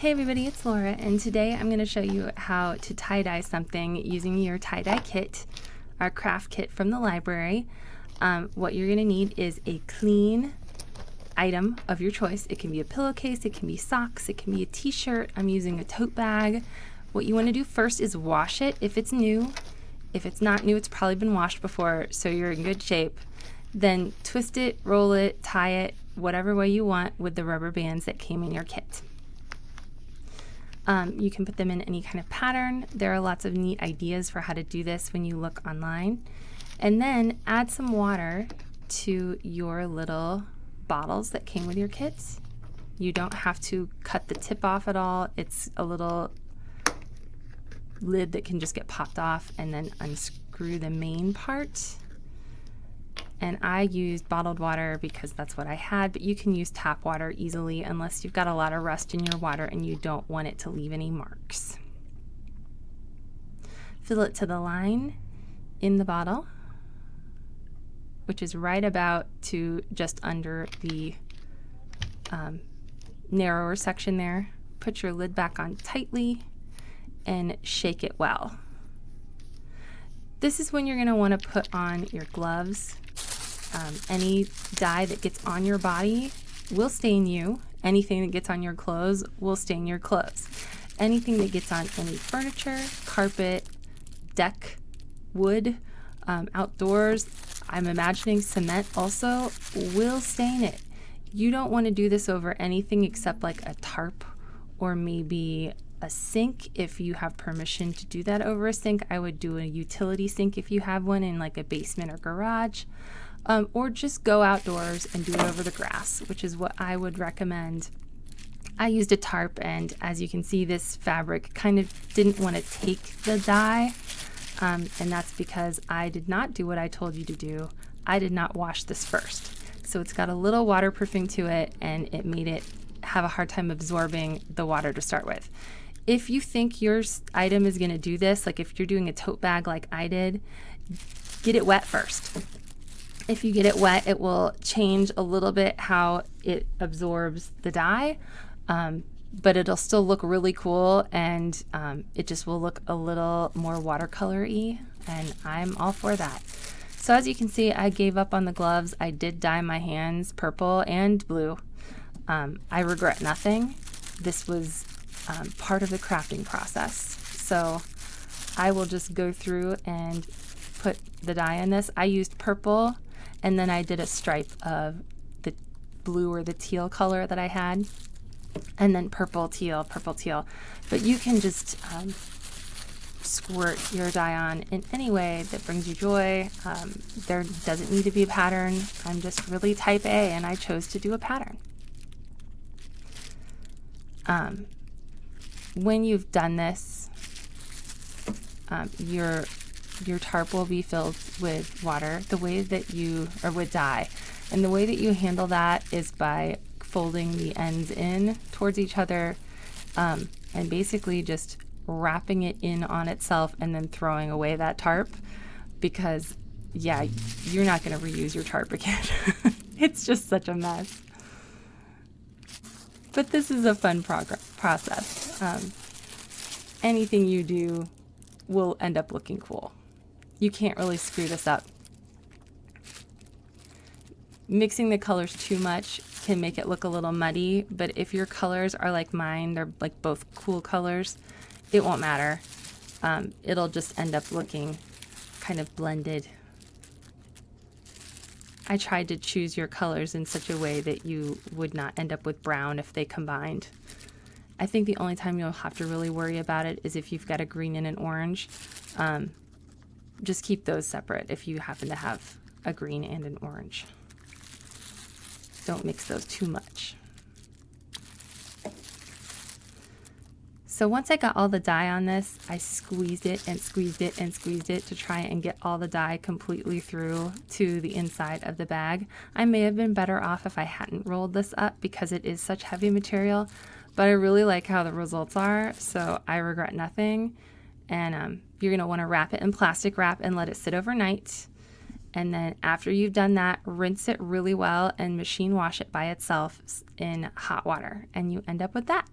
Hey everybody, it's Laura, and today I'm going to show you how to tie-dye something using your tie-dye kit, our craft kit from the library. What you're going to need is a clean item of your choice. It can be a pillowcase, it can be socks, it can be a t-shirt. I'm using a tote bag. What you want to do first is wash it if it's new. If it's not new, it's probably been washed before, so you're in good shape. Then twist it, roll it, tie it, whatever way you want with the rubber bands that came in your kit. You can put them in any kind of pattern. There are lots of neat ideas for how to do this when you look online. And then add some water to your little bottles that came with your kits. You don't have to cut the tip off at all. It's a little lid that can just get popped off, and then unscrew the main part. And I used bottled water because that's what I had, but you can use tap water easily unless you've got a lot of rust in your water and you don't want it to leave any marks. Fill it to the line in the bottle, which is right about to just under the narrower section there. Put your lid back on tightly and shake it well. This is when you're going to want to put on your gloves. Any dye that gets on your body will stain you. Anything that gets on your clothes will stain your clothes. Anything that gets on any furniture, carpet, deck, wood, outdoors, I'm imagining cement also, will stain it. You don't want to do this over anything except like a tarp or maybe a sink. If you have permission to do that over a sink, I would do a utility sink if you have one in like a basement or garage. Or just go outdoors and do it over the grass, which is what I would recommend. I used a tarp, and as you can see, this fabric kind of didn't want to take the dye, and that's because I did not do what I told you to do. I did not wash this first. So it's got a little waterproofing to it, and it made it have a hard time absorbing the water to start with. If you think your item is going to do this, like if you're doing a tote bag like I did, get it wet first. If you get it wet, it will change a little bit how it absorbs the dye, but it'll still look really cool, and it just will look a little more watercolor-y, and I'm all for that. So as you can see, I gave up on the gloves. I did dye my hands purple and blue. I regret nothing. This was part of the crafting process. So I will just go through and put the dye in this. I used purple, and then I did a stripe of the blue or the teal color that I had, and then purple, teal, purple, teal. But you can just squirt your dye on in any way that brings you joy. There doesn't need to be a pattern. I'm just really type A, and I chose to do a pattern. When you've done this, your tarp will be filled with water, or with dye. And the way that you handle that is by folding the ends in towards each other, and basically just wrapping it in on itself and then throwing away that tarp, because yeah, you're not going to reuse your tarp again. It's just such a mess. But this is a fun process. Anything you do will end up looking cool. You can't really screw this up. Mixing the colors too much can make it look a little muddy, but if your colors are like mine, they're like both cool colors, it won't matter. It'll just end up looking kind of blended. I tried to choose your colors in such a way that you would not end up with brown if they combined. I think the only time you'll have to really worry about it is if you've got a green and an orange. Just keep those separate if you happen to have a green and an orange. Don't mix those too much. So once I got all the dye on this, I squeezed it and squeezed it and squeezed it to try and get all the dye completely through to the inside of the bag. I may have been better off if I hadn't rolled this up because it is such heavy material, but I really like how the results are, so I regret nothing. And you're going to want to wrap it in plastic wrap and let it sit overnight. And then after you've done that, rinse it really well and machine wash it by itself in hot water, and you end up with that.